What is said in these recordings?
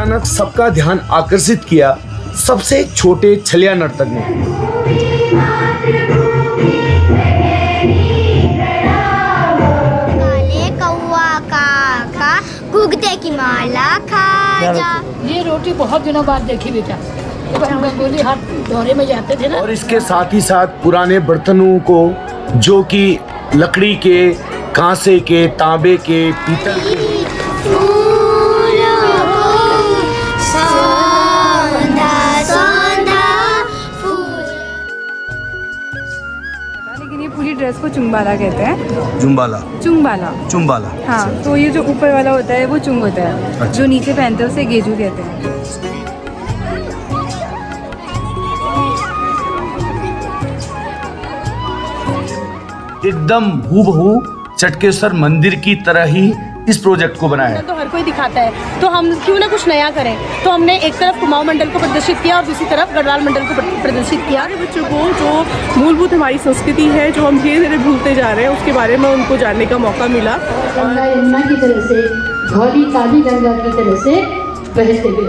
अचानक सबका ध्यान आकर्षित किया सबसे छोटे छलिया नर्तक ने। काले कौवा काका घुघते की माला खा जा। ये रोटी बहुत दिनों बाद देखी बेटा। हम गंगोली हाट दौरे में जाते थे ना। और इसके साथ ही साथ पुराने बर्तनों को, जो कि लकड़ी के, कांसे के, तांबे के, पीतल के, लेकिन ये पूरी ड्रेस को चुंबाला कहते हैं। जुम्बाला चुंबाला। चुम्बाला। हाँ, तो ये जो ऊपर वाला होता है वो चुंग होता है। अच्छा। जो नीचे पहनते हैं उसे गेजू कहते हैं। एकदम हूबहू चटकेश्वर मंदिर की तरह ही इस प्रोजेक्ट को बनाया है। तो हर कोई दिखाता है, तो हम क्यों ना कुछ नया करें। तो हमने एक तरफ कुमाऊं मंडल को प्रदर्शित किया और दूसरी तरफ गढ़वाल मंडल को प्रदर्शित किया। बच्चों को जो मूलभूत हमारी संस्कृति है, जो हम धीरे धीरे भूलते जा रहे हैं, उसके बारे में उनको जानने का मौका मिला। गंगा यमुना की तरह से, धौली काली गंगा की तरह से बहते हुए।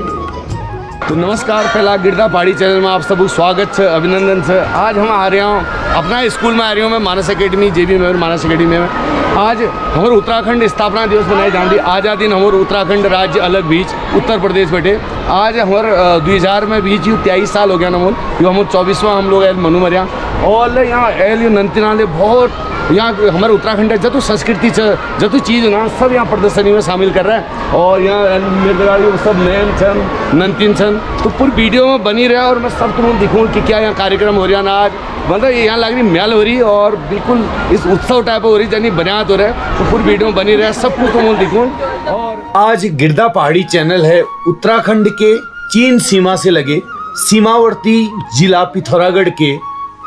तो नमस्कार, पहला गिरदा पहाड़ी चैनल में आप सबको स्वागत है, अभिनंदन है। आज हम आ रहे हूँ अपना स्कूल में आ रही हूँ मैं, मानस एकेडमी, JB मेयर मानस एकेडमी में। आज हमारे उत्तराखंड स्थापना दिवस मनाए जाती। आज़ादी हमारे उत्तराखंड राज्य अलग बीच उत्तर प्रदेश बैठे। आज हमारे 2000 में बीच 23 साल हो गया नमोल, जो हम 24वां हम लोग मनु मरिया। और यहाँ एल नंतिनाले बहुत यहाँ हमारे उत्तराखंड जतु संस्कृति जतु चीज़ ना सब यहाँ प्रदर्शनी में शामिल कर रहे हैं। और यहाँ मेदगाड़ी सब नयन छन, नंतिन छन, तो पूरी वीडियो में बनी रहे और मैं सब तुमको दिखूँ कि क्या यहाँ कार्यक्रम हो रहा ना। आज मतलब यहाँ लग रही मेल हो रही और बिल्कुल इस उत्सव टाइप हो रही यानी बनियात हो रहा है। तो पूरी वीडियो में बनी रहे, सब कुछ तुमको दिखूँ। और आज गिरदा पहाड़ी चैनल है उत्तराखंड के चीन सीमा से लगे सीमावर्ती जिला पिथौरागढ़ के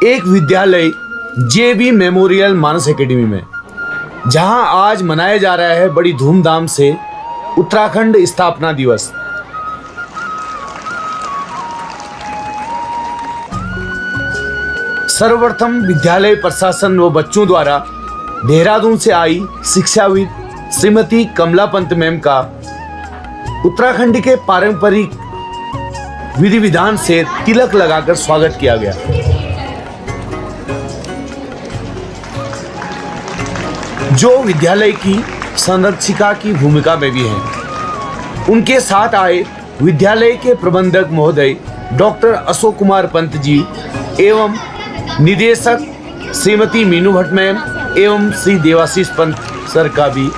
एक विद्यालय JB मेमोरियल मानस एकेडमी में, जहां आज मनाया जा रहा है बड़ी धूमधाम से उत्तराखंड स्थापना दिवस। सर्वप्रथम विद्यालय प्रशासन व बच्चों द्वारा देहरादून से आई शिक्षाविद श्रीमती कमला पंत मैम का उत्तराखंड के पारंपरिक विधि विधान से तिलक लगाकर स्वागत किया गया। जो विद्यालय की संरक्षिका की भूमिका में भी हैं। उनके साथ आए विद्यालय के प्रबंधक महोदय डॉक्टर अशोक कुमार पंत जी एवं निदेशक श्रीमती मीनू भट्ट मैम एवं श्री देवाशीष पंत सर का भी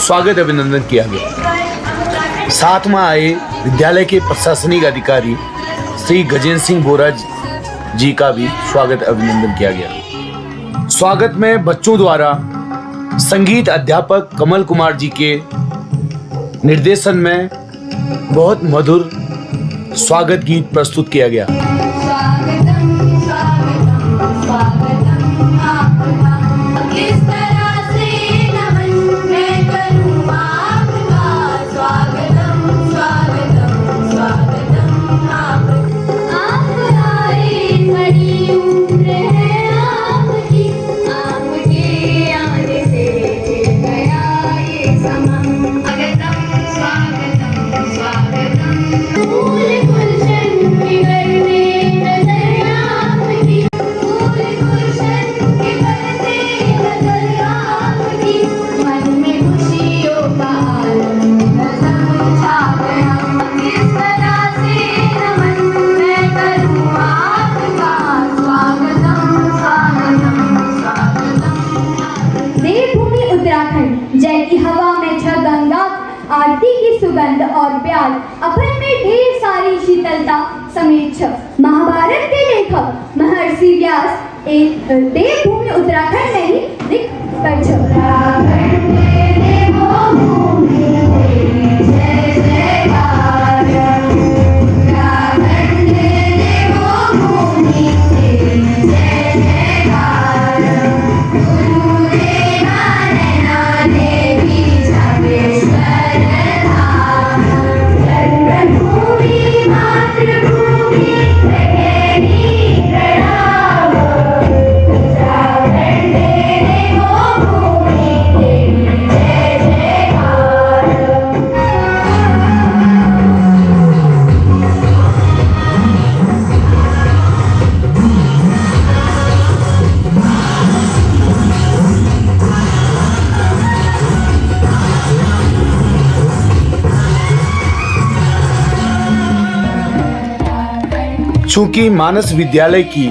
स्वागत अभिनंदन किया गया। साथ में आए विद्यालय के प्रशासनिक अधिकारी श्री गजेंद्र सिंह बोरा जी का भी स्वागत अभिनंदन किया गया। स्वागत में बच्चों द्वारा संगीत अध्यापक कमल कुमार जी के निर्देशन में बहुत मधुर स्वागत गीत प्रस्तुत किया गया। जय की हवा में छ गंगा, आरती की सुगंध और प्यार, अपन में ढेर सारी शीतलता समेत छ। महाभारत के लेखक महर्षि व्यास एक देवभूमि उत्तराखंड में ही लिख कर मातृभूमि चूंकि मानस विद्यालय की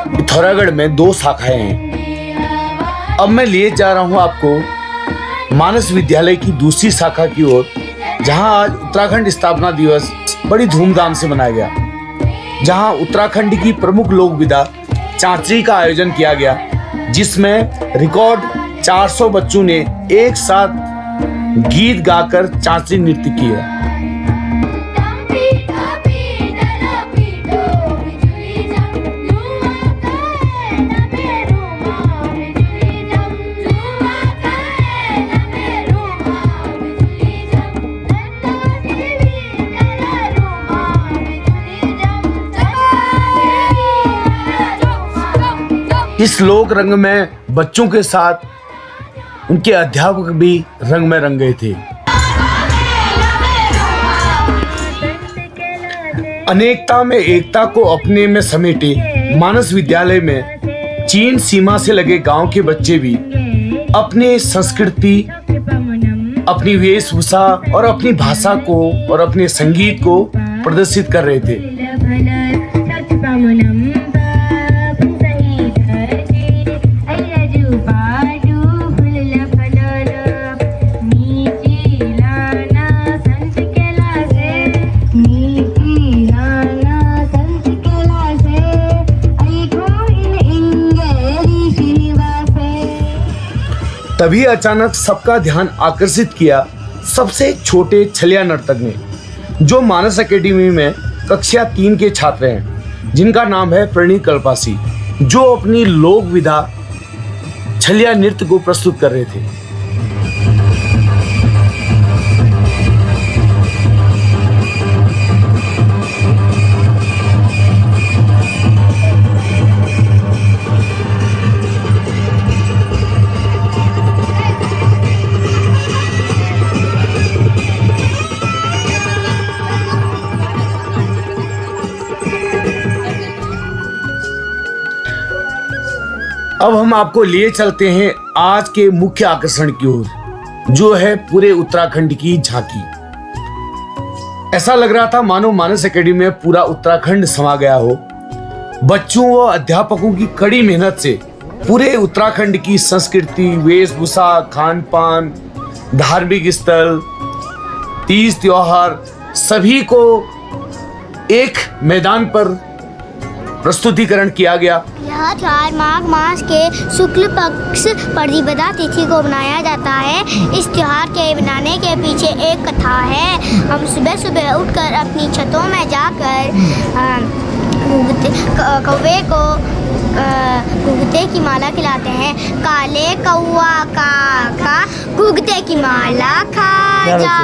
पिथौरागढ़ में 2 शाखाएं हैं, अब मैं लिए जा रहा हूं आपको मानस विद्यालय की दूसरी शाखा की ओर, जहां आज उत्तराखंड स्थापना दिवस बड़ी धूमधाम से मनाया गया, जहां उत्तराखंड की प्रमुख लोक विधा चांचरी का आयोजन किया गया, जिसमें रिकॉर्ड 400 बच्चों ने एक साथ गीत गाकर चांचरी नृत्य किया। इस लोक रंग में बच्चों के साथ उनके अध्यापक भी रंग में रंग गए थे। अनेकता में एकता को अपने में समेटे मानस विद्यालय में चीन सीमा से लगे गांव के बच्चे भी अपनी संस्कृति, अपनी वेशभूषा और अपनी भाषा को और अपने संगीत को प्रदर्शित कर रहे थे। तभी अचानक सबका ध्यान आकर्षित किया सबसे छोटे छलिया नर्तक ने, जो मानस एकेडमी में कक्षा 3 के छात्र हैं, जिनका नाम है प्रणीत कल्पासी, जो अपनी लोक विधा छलिया नृत्य को प्रस्तुत कर रहे थे। अब हम आपको लिए चलते हैं आज के मुख्य आकर्षण की ओर, जो है पूरे उत्तराखंड की झांकी। ऐसा लग रहा था मानो मानस एकेडमी में पूरा उत्तराखंड समा गया हो। बच्चों व अध्यापकों की कड़ी मेहनत से पूरे उत्तराखंड की संस्कृति, वेशभूषा, खान पान, धार्मिक स्थल, तीज त्योहार सभी को एक मैदान पर प्रस्तुतिकरण किया गया। यह त्योहार माघ मास के शुक्ल पक्ष प्रतिपदा तिथि को मनाया जाता है। इस त्योहार के मनाने के पीछे एक कथा है। हम सुबह सुबह उठकर अपनी छतों में जाकर कौवे को घुघते की माला खिलाते हैं। काले कौआ का घुघते की माला खा जा।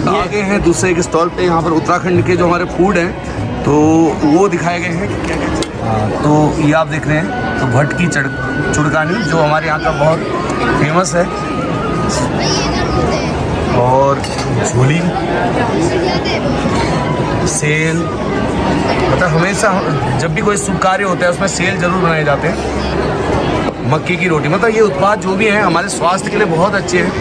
आगे हैं दूसरे एक स्टॉल पे, यहाँ पर उत्तराखंड के जो हमारे फूड हैं तो वो दिखाए गए हैं। क्या क्या तो ये आप देख रहे हैं तो भट्ट की चुड़कानी, जो हमारे यहाँ का बहुत फेमस है, और झोली, सेल, मतलब हमेशा जब भी कोई शुभ कार्य होता है उसमें सेल जरूर बनाए जाते हैं। मक्के की रोटी, मतलब ये उत्पाद जो भी हैं हमारे स्वास्थ्य के लिए बहुत अच्छे हैं।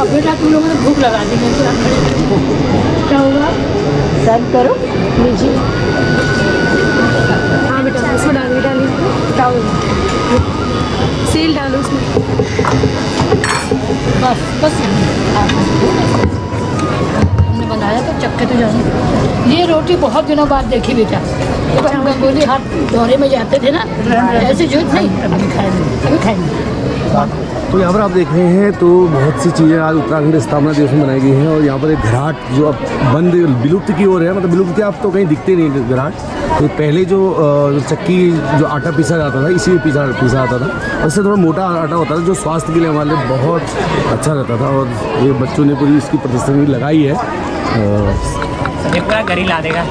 बेटा तुम लोगों ने भूख लगा दी है, क्या होगा? सर्व करो, लीजिए। हाँ बेटा, उसको डालो, सेल डालो उसमें। बस हमने बनाया तो चक्के तो जाने। ये रोटी बहुत दिनों बाद देखी बेटा। एक बार हम गंगोली हाथ दौरे में जाते थे ना, ऐसे झूठ नहीं, अभी खाएंगे। तो यहाँ पर आप देख रहे हैं तो बहुत सी चीज़ें आज उत्तराखंड स्थापना दिवस में बनाई गई हैं। और यहाँ पर एक घराट जो अब बंद विलुप्त की ओर है, मतलब विलुप्त आप तो कहीं दिखते नहीं घराट। तो पहले जो चक्की जो आटा पीसा जाता था, इसी में पीसा जाता था, और इससे थोड़ा मोटा आटा होता था, जो स्वास्थ्य के लिए हमारे लिए बहुत अच्छा रहता था। और ये बच्चों ने पूरी इसकी प्रदर्शनी लगाई है। ये पूरा घर ही ला देगा।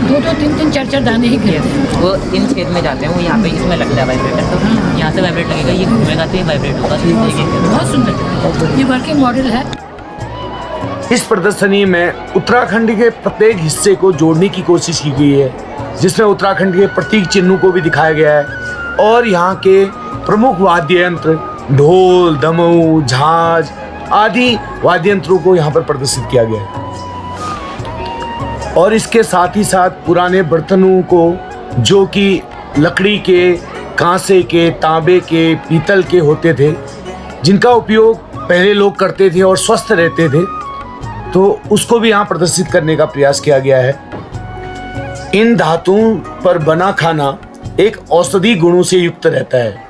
2-2, 3-3, 4-4 दाने ही गिरे थे। वो इन छेद में जाते हैं, वो यहाँ पे इसमें लगता है वाइब्रेटर, तो यहाँ से वाइब्रेट लगेगा, ये घूमेगा तो ये वाइब्रेट होगा। बहुत सुंदर, ये वर्किंग मॉडल है। इस प्रदर्शनी में उत्तराखंड के प्रत्येक हिस्से को जोड़ने की कोशिश की गई है। जिसमें उत्तराखंड के प्रतीक चिन्हों को भी दिखाया गया है और यहाँ के प्रमुख वाद्य यंत्र ढोल, दमऊ, झांझ आदि वाद्य यंत्रों को यहाँ पर प्रदर्शित किया गया है। और इसके साथ ही साथ पुराने बर्तनों को जो कि लकड़ी के, कांसे के, तांबे के, पीतल के होते थे, जिनका उपयोग पहले लोग करते थे और स्वस्थ रहते थे, तो उसको भी यहाँ प्रदर्शित करने का प्रयास किया गया है। इन धातुओं पर बना खाना एक औषधि गुणों से युक्त रहता है।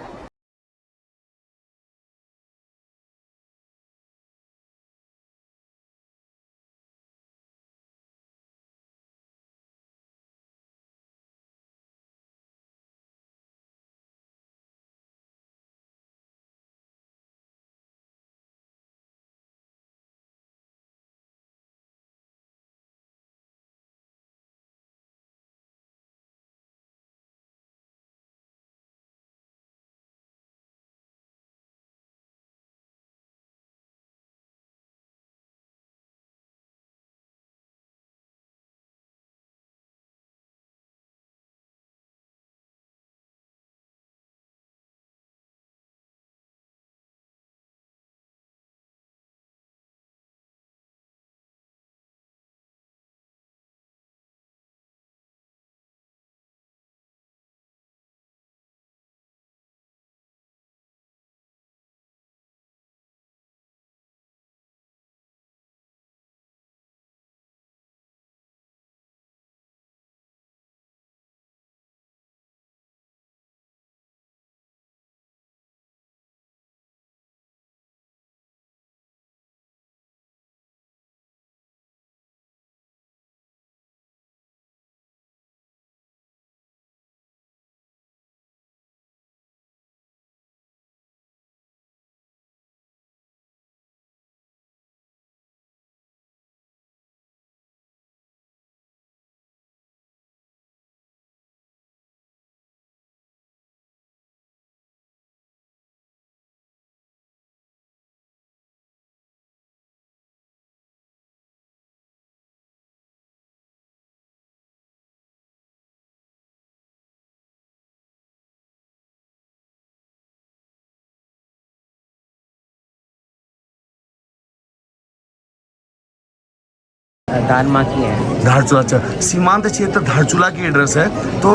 दानमा की है। धारचूला, अच्छा सीमांत क्षेत्र धारचूला की ड्रेस है। तो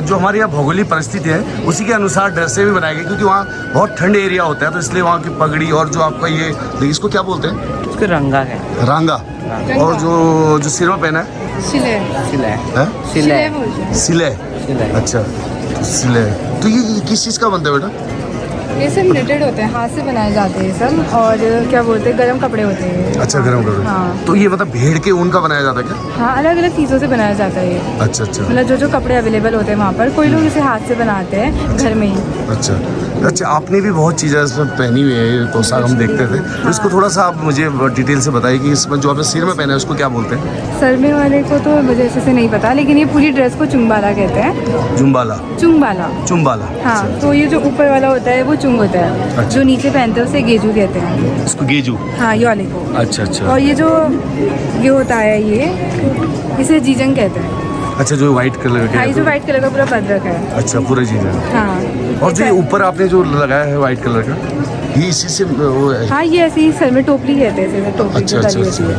जो हमारे यहाँ भौगोलिक परिस्थिति है उसी के अनुसार ड्रेसें भी बनाई गई, क्योंकि वहाँ बहुत ठंड एरिया होता है, तो इसलिए वहाँ की पगड़ी और जो आपका ये इसको क्या बोलते हैं? उसको रंगा है। रांगा। और जो सिर में पहना है सिले सिले सिले सिले। सिले। अच्छा तो सिले, तो ये किस चीज़ का बनता है बेटा? ये सब निटेड होते हैं, हाथ से बनाए जाते हैं सब। और क्या बोलते हैं, गर्म कपड़े होते हैं। अच्छा गर्म कपड़े। हाँ। तो ये मतलब भेड़ के ऊन का बनाया जाता है क्या? हाँ, अलग अलग चीज़ों से बनाया जाता है ये। अच्छा अच्छा। मतलब जो कपड़े अवेलेबल होते हैं वहाँ पर, कोई लोग इसे हाथ से बनाते हैं घर में ही। अच्छा अच्छा, आपने भी बहुत चीज़ें इसमें पहनी हुई है, ये पोशाक हम देखते थे। तो इसको थोड़ा सा आप मुझे डिटेल से बताइए कि इसमें जो आपने सिर में पहना है उसको क्या बोलते हैं? सर में वाले को तो मुझे ऐसे से नहीं पता, लेकिन ये पूरी ड्रेस को चुंगबाला कहते हैं। जुम्बाला। चुंगबाला। चुम्बाला। हाँ, तो ये जो ऊपर वाला होता है वो चुंग होता है। अच्छा। जो नीचे पहनते हैं उसे गेजू कहते हैं। इसको गेजू। हाँ, ये वाले को। अच्छा अच्छा। और ये जो ये होता है ये इसे जीजंग कहते हैं। अच्छा, जो व्हाइट कलर का। हाँ, ये जो व्हाइट कलर का पूरा पदरक है। अच्छा, पूरा चीज़ है। हाँ। और जो ये ऊपर आपने जो लगाया है व्हाइट कलर का, ये इसी से वो है? हाँ, ये ऐसे ही सर में टोपली कहते हैं इसे, टोपली अच्छा जो अच्छा डाली होती है।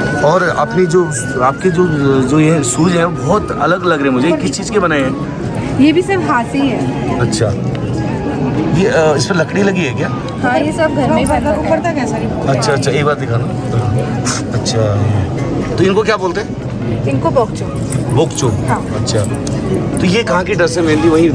अच्छा। और अपनी जो आपके जो ये शूज हैं बहुत अलग लग रहे हैं मुझे, किस चीज़ के बनाए हैं? ये भी सिर्फ हाथ से ही है। अच्छा, ये इस पर लकड़ी लगी है क्या? हाँ, ये सब घर में ही बनता है। ऊपर तक ऐसा। अच्छा अच्छा, एक बार दिखाना। अच्छा, तो इनको क्या बोलते हैं? इनको बोकचो। बोकचो। हाँ। अच्छा, तो ये कहाँ की ड्रेस है मेनली? वही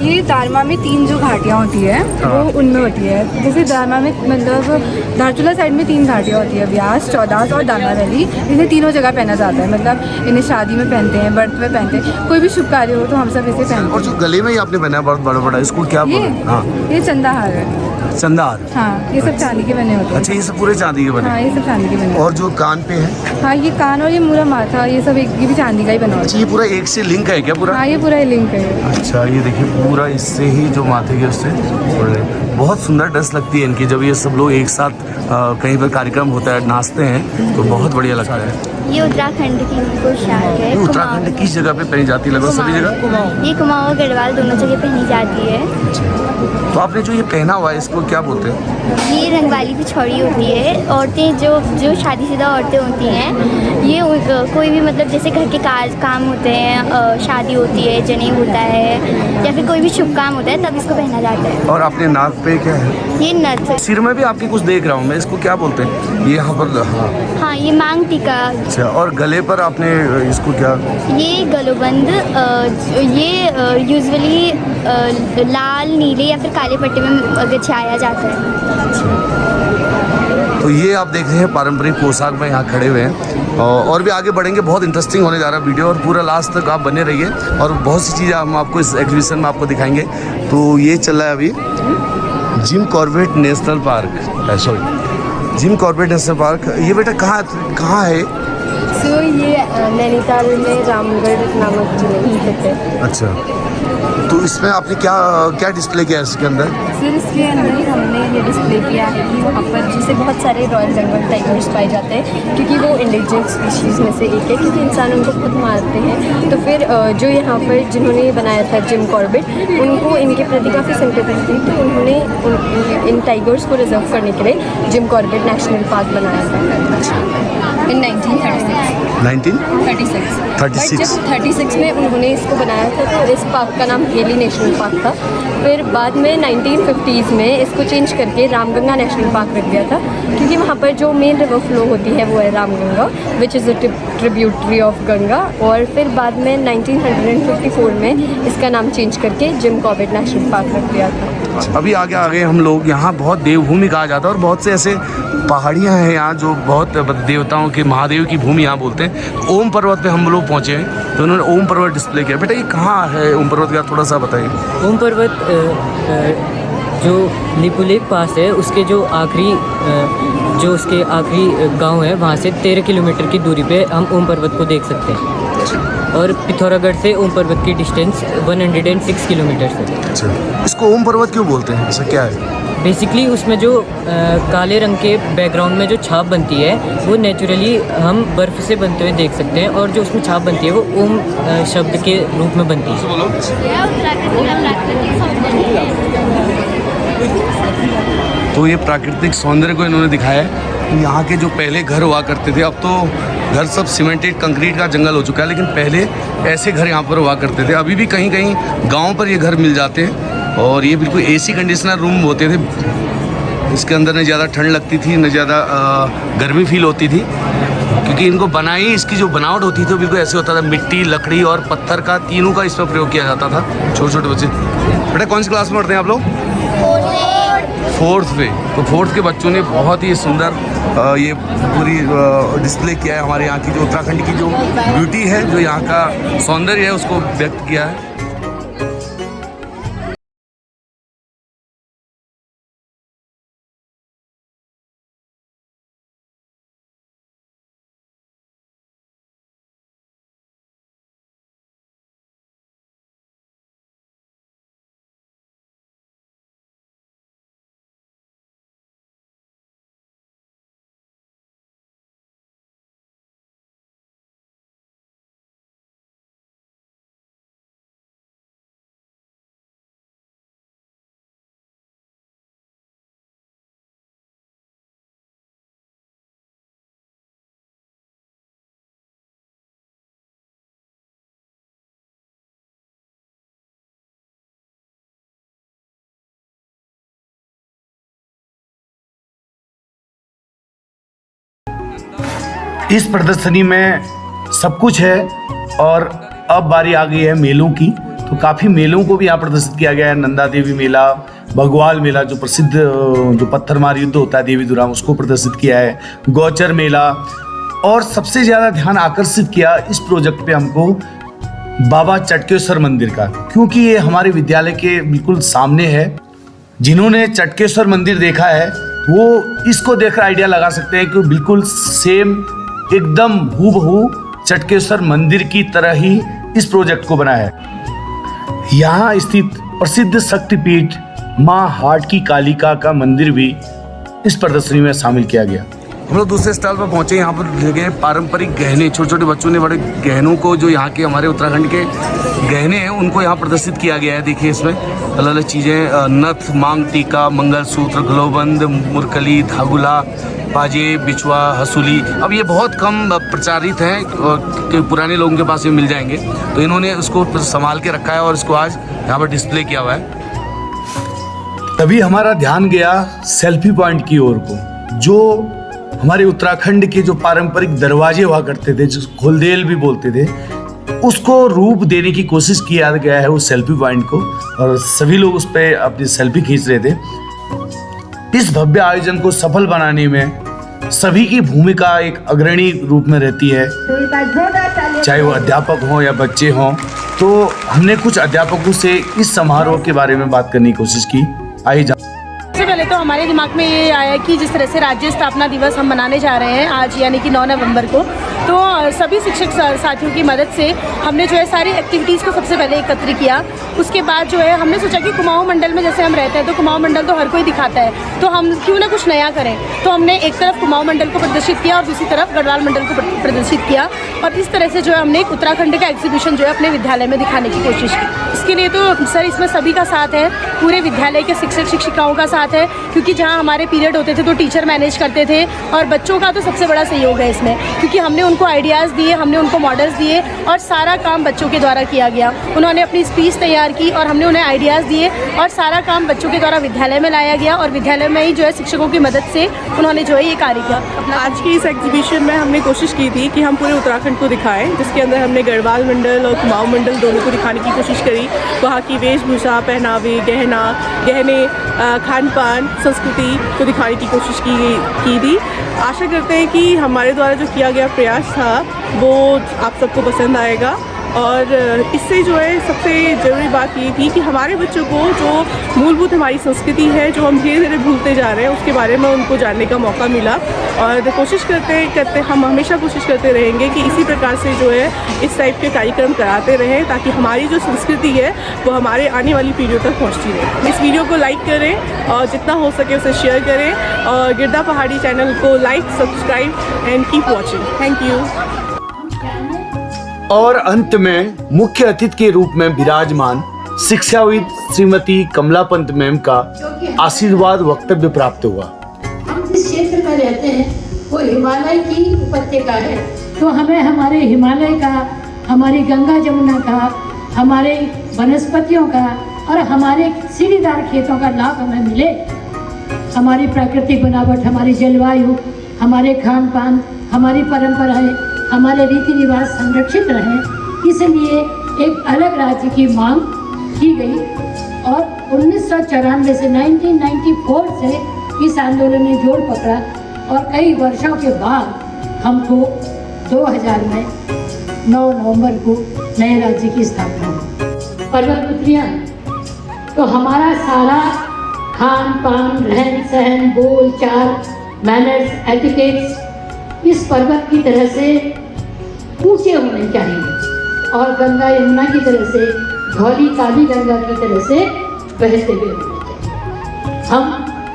ये दारमा में 3 जो घाटियाँ होती है वो उनमें होती है। जैसे दारमा में मतलब धारचूला साइड में 3 घाटियाँ होती है, व्यास, चौदास और दामा वैली। इन्हें तीनों जगह पहना जाता है, मतलब इन्हें शादी में पहनते हैं, बर्थ में पहनते हैं, कोई भी शुभ कार्य हो तो हम सब इसे पहनते हैं। और जो गले में ही आपने पहना है बहुत बड़ा बड़ा, इसको क्या बोलते हैं? हाँ, ये चंदा हार है। चंदार। हाँ, ये सब चांदी के बने होते हैं। अच्छा, ये सब पूरे चांदी के बने। हाँ, ये सब चांदी के बने होते और जो कान पे है? हैं। हाँ, ये कान और ये पूरा माथा, ये सब ये भी चांदी का ही बना होता अच्छा, ये पूरा एक से लिंक है क्या पूरा? है। हाँ, ये पूरा लिंक है। अच्छा, ये देखिए पूरा इससे ही जो माथे के उससे जुड़ रहे हैं। बहुत सुंदर ड्रेस लगती है इनकी, जब ये सब लोग एक साथ कहीं पर कार्यक्रम होता है, नाचते हैं तो बहुत बढ़िया लगता है। ये उत्तराखंड की पोशाक है। ये उत्तराखंड किस जगह पे पहनी जाती है? लगभग सभी जगह। ये कुमाऊं और गढ़वाल दोनों जगह पहनी जाती है। तो आपने जो ये पहना हुआ है इसको क्या बोलते हैं? ये रंगवाली पिछौड़ी होती है। औरतें जो शादीशुदा औरतें होती हैं, ये कोई भी मतलब जैसे घर के काम होते हैं, शादी होती है, जनेऊ होता है या फिर कोई भी शुभ काम होता है, तब इसको पहना जाता है। और अपने नाक पे क्या है? ये नथ। सिर में भी आपकी कुछ देख रहा हूँ मैं, इसको क्या बोलते हैं? ये यहाँ पर, हाँ। हाँ, ये मांग टीका। अच्छा, और गले पर आपने इसको क्या? ये गलोबंद, ये यूजुअली लाल, नीले या फिर काले पट्टे में गछाया जाता है। तो ये आप देख रहे हैं पारंपरिक पोशाक में यहाँ खड़े हुए हैं, और भी आगे बढ़ेंगे। बहुत इंटरेस्टिंग होने जा रहा है वीडियो, और पूरा लास्ट तक आप बने रहिए, और बहुत सी चीज़ें हम आपको इस एग्जीबिशन में आपको दिखाएंगे। तो ये चल रहा है अभी Jim Corbett national park, sorry Jim Corbett national park. ये बेटा कहाँ है? सो ये नैनीताल में रामगढ़ नामक जिले में स्थित है। अच्छा, तो इसमें आपने क्या डिस्प्ले किया है इसके अंदर? सर, इसके अंदर हमने ये डिस्प्ले किया है कि वहाँ पर जैसे बहुत सारे रॉयल बंगाल टाइगर्स पाए जाते हैं, क्योंकि वो इंडिजिनस स्पीशीज़ में से एक है, क्योंकि इंसान उनको खुद मारते हैं। तो फिर जो यहाँ पर जिन्होंने बनाया था जिम कॉर्बेट, उनको इनके प्रति काफ़ी सिंपैथी थी, तो उन्होंने इन टाइगर्स को रिजर्व करने के लिए जिम कॉर्बेट नेशनल पार्क बनाया था इन 1936 में उन्होंने इसको बनाया था। तो इस पार्क का नाम हेली नेशनल पार्क था। फिर बाद में 1950s में इसको चेंज करके रामगंगा नेशनल पार्क रख दिया था, क्योंकि वहाँ पर जो मेन रिवर फ्लो होती है वो है Ramganga, which is a tributary of Ganga. और फिर बाद में 1954 में इसका नाम चेंज करके जिम कॉर्बेट नेशनल पार्क रख दिया था। अभी आगे हम लोग, यहाँ बहुत देवभूमि कहा जाता है, और बहुत से ऐसे पहाड़ियाँ हैं यहाँ जो बहुत देवताओं के, महादेव की भूमि यहाँ बोलते हैं। तो ओम पर्वत पे हम लोग पहुँचे हैं, तो उन्होंने ओम पर्वत डिस्प्ले किया। बेटा ये कहाँ है ओम पर्वत का, थोड़ा सा बताइए। ओम पर्वत जो लिपुलेख पास है, उसके जो उसके आखिरी गांव है, वहाँ से 13 किलोमीटर की दूरी पे हम ओम पर्वत को देख सकते हैं। और पिथौरागढ़ से ओम पर्वत की डिस्टेंस 106 किलोमीटर है। अच्छा, इसको ओम पर्वत क्यों बोलते हैं, ऐसा क्या है? बेसिकली उसमें जो काले रंग के बैकग्राउंड में जो छाप बनती है, वो नेचुरली हम बर्फ़ से बनते हुए देख सकते हैं, और जो उसमें छाप बनती है वो ओम शब्द के रूप में बनती है। तो ये प्राकृतिक सौंदर्य को इन्होंने दिखाया है। यहाँ के जो पहले घर हुआ करते थे, अब तो घर सब सीमेंटेड कंक्रीट का जंगल हो चुका है, लेकिन पहले ऐसे घर यहाँ पर हुआ करते थे। अभी भी कहीं कहीं गाँव पर ये घर मिल जाते हैं, और ये बिल्कुल एसी कंडीशनर रूम होते थे। इसके अंदर न ज़्यादा ठंड लगती थी, न ज़्यादा गर्मी फील होती थी, क्योंकि इनको बनाई, इसकी जो बनावट होती थी वो बिल्कुल ऐसे होता था, मिट्टी, लकड़ी और पत्थर का, तीनों का इसमें प्रयोग किया जाता था। छोटे छोटे बच्चे, बेटा कौन सी क्लास में पढ़ते हैं आप लोग? 4th पे। तो 4th के बच्चों ने बहुत ही सुंदर ये पूरी डिस्प्ले किया है। हमारे यहाँ की जो उत्तराखंड की जो ब्यूटी है, जो यहाँ का सौंदर्य है, उसको व्यक्त किया है। इस प्रदर्शनी में सब कुछ है, और अब बारी आ गई है मेलों की। तो काफ़ी मेलों को भी यहाँ प्रदर्शित किया गया है। नंदा देवी मेला, भगवाल मेला जो प्रसिद्ध जो पत्थरमार युद्ध होता है देवी दुराम, उसको प्रदर्शित किया है, गौचर मेला, और सबसे ज़्यादा ध्यान आकर्षित किया इस प्रोजेक्ट पे हमको बाबा चटकेश्वर मंदिर का, क्योंकि ये हमारे विद्यालय के बिल्कुल सामने है। जिन्होंने चटकेश्वर मंदिर देखा है वो इसको देखकर आइडिया लगा सकते हैं कि बिल्कुल सेम एकदम हूबहू चटकेश्वर मंदिर की तरह ही इस प्रोजेक्ट को बनाया है। यहाँ स्थित प्रसिद्ध शक्तिपीठ माँ हाट की कालिका का मंदिर भी इस प्रदर्शनी में शामिल किया गया। हम लोग दूसरे स्टॉल पर पहुंचे। यहाँ पर देखे पारंपरिक गहने, छोटे छोटे बच्चों ने बड़े गहनों को, जो यहाँ के हमारे उत्तराखंड के गहने हैं उनको यहाँ प्रदर्शित किया गया है। देखिए इसमें अलग अलग चीज़ें, नथ, मांग टीका, मंगलसूत्र, ग्लोबंद, मुरकली, धागुला, बाजे, बिछुआ, हसूली। अब ये बहुत कम प्रचारित हैं कि पुराने लोगों के पास ये मिल जाएंगे, तो इन्होंने उसको संभाल के रखा है और इसको आज यहाँ पर डिस्प्ले किया हुआ है। तभी हमारा ध्यान गया सेल्फी पॉइंट की ओर को, जो हमारे उत्तराखंड के जो पारंपरिक दरवाजे हुआ करते थे, जो खोलदेल भी बोलते थे, उसको रूप देने की कोशिश किया गया है उस सेल्फी पॉइंट को, और सभी लोग उस पर अपनी सेल्फी खींच रहे थे। इस भव्य आयोजन को सफल बनाने में सभी की भूमिका एक अग्रणी रूप में रहती है, चाहे वो अध्यापक हों या बच्चे हों। तो हमने कुछ अध्यापकों से इस समारोह के बारे में बात करने की कोशिश की। आइए सबसे पहले तो हमारे दिमाग में ये आया कि जिस तरह से राज्य स्थापना दिवस हम मनाने जा रहे हैं आज, यानी कि 9 नवंबर को, तो सभी शिक्षक साथियों की मदद से हमने जो है सारी एक्टिविटीज़ को सबसे पहले एकत्र किया। उसके बाद जो है हमने सोचा कि कुमाऊं मंडल में जैसे हम रहते हैं तो कुमाऊं मंडल तो हर कोई दिखाता है, तो हम क्यों ना कुछ नया करें। तो हमने एक तरफ कुमाऊं मंडल को प्रदर्शित किया और दूसरी तरफ गढ़वाल मंडल को प्रदर्शित किया, और इस तरह से जो है हमने एक उत्तराखंड का एग्जीबिशन जो है अपने विद्यालय में दिखाने की कोशिश की। इसके लिए तो सर इसमें सभी का साथ है, पूरे विद्यालय के शिक्षक शिक्षिकाओं का साथ है, क्योंकि जहाँ हमारे पीरियड होते थे तो टीचर मैनेज करते थे, और बच्चों का तो सबसे बड़ा सहयोग है इसमें, क्योंकि हमने उनको आइडियाज़ दिए, हमने उनको मॉडल्स दिए और सारा काम बच्चों के द्वारा किया गया। उन्होंने अपनी स्पीच तैयार की और हमने उन्हें आइडियाज़ दिए और सारा काम बच्चों के द्वारा विद्यालय में लाया गया, और विद्यालय में ही जो है शिक्षकों की मदद से उन्होंने जो है ये कार्य किया। आज की इस एग्जीबिशन में हमने कोशिश की थी कि हम पूरे उत्तराखंड को दिखाएं, जिसके अंदर हमने गढ़वाल मंडल और कुमाऊं मंडल दोनों को दिखाने की कोशिश करी। वहाँ की वेशभूषा, पहनावे, गहने, खान पान, संस्कृति को दिखाने की कोशिश की थी। आशा करते हैं कि हमारे द्वारा जो किया गया प्रयास था वो आप सबको पसंद आएगा, और इससे जो है सबसे ज़रूरी बात ये थी कि हमारे बच्चों को जो मूलभूत हमारी संस्कृति है, जो हम धीरे धीरे भूलते जा रहे हैं, उसके बारे में उनको जानने का मौका मिला। और कोशिश करते हम हमेशा कोशिश करते रहेंगे कि इसी प्रकार से जो है इस टाइप के कार्यक्रम कराते रहें, ताकि हमारी जो संस्कृति है वो हमारे आने वाली पीढ़ियों तक पहुँचती रहे। इस वीडियो को लाइक करें और जितना हो सके उसे शेयर करें, और गिरधा पहाड़ी चैनल को like, subscribe and keep watching. Thank you. और अंत में मुख्य अतिथि के रूप में विराजमान शिक्षाविद श्रीमती कमला पंत मैम का आशीर्वाद वक्तव्य प्राप्त हुआ। हम जिस क्षेत्र में रहते हैं वो हिमालय की उपत्यका है, तो हमें हमारे हिमालय का, हमारी गंगा जमुना का, हमारे वनस्पतियों का और हमारे सीढ़ीदार खेतों का लाभ हमें मिले। हमारी प्राकृतिक बनावट, हमारी जलवायु, हमारे खान पान, हमारी परंपराएं, हमारे रीति रिवाज संरक्षित रहें, इसलिए एक अलग राज्य की मांग की गई। और 1994 से 1994 से इस आंदोलन ने जोर पकड़ा, और कई वर्षों के बाद हमको 2000 में 9 नवंबर को नए राज्य की स्थापना हुई। पर्वत पुत्रियाँ, तो हमारा सारा खान पान, रहन सहन, बोल चाल, मैनर्स, एटिकेट्स इस पर्वत की तरह से ऊंचे होने चाहिए, और गंगा यमुना की तरह से, धौली काली गंगा की तरह से बहते हुए होने चाहिए। हम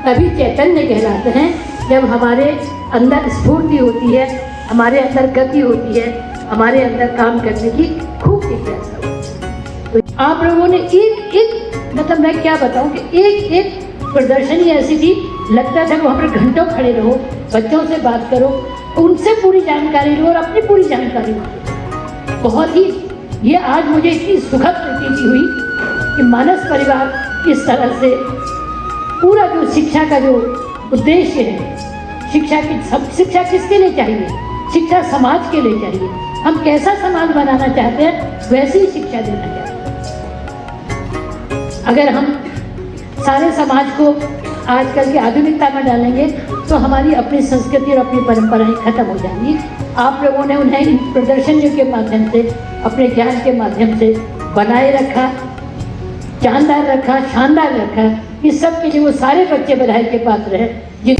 तभी चैतन्य कहलाते हैं जब हमारे अंदर स्फूर्ति होती है, हमारे अंदर गति होती है, हमारे अंदर काम करने की खूब जिज्ञासा होती है। तो आप लोगों ने एक मतलब मैं क्या बताऊं कि एक प्रदर्शनी ऐसी थी, लगता था वहाँ पर घंटों खड़े रहो, बच्चों से बात करो, उनसे पूरी जानकारी लो और अपनी पूरी जानकारी लो। बहुत ही ये आज मुझे इतनी सुखद प्रतीति हुई कि मानस परिवार इस तरह से पूरा जो शिक्षा का जो उद्देश्य है, शिक्षा किसके लिए चाहिए? शिक्षा समाज के लिए चाहिए। हम कैसा समाज बनाना चाहते हैं वैसी ही शिक्षा देना चाहते हैं। अगर हम सारे समाज को आजकल की आधुनिकता में डालेंगे तो हमारी अपनी संस्कृति और अपनी परंपराएं खत्म हो जाएंगी। आप लोगों ने उन्हें इन प्रदर्शनियों के माध्यम से, अपने ज्ञान के माध्यम से बनाए रखा, जानदार रखा, शानदार रखा। इस सब के लिए वो सारे बच्चे बधाई के पात्र हैं जिन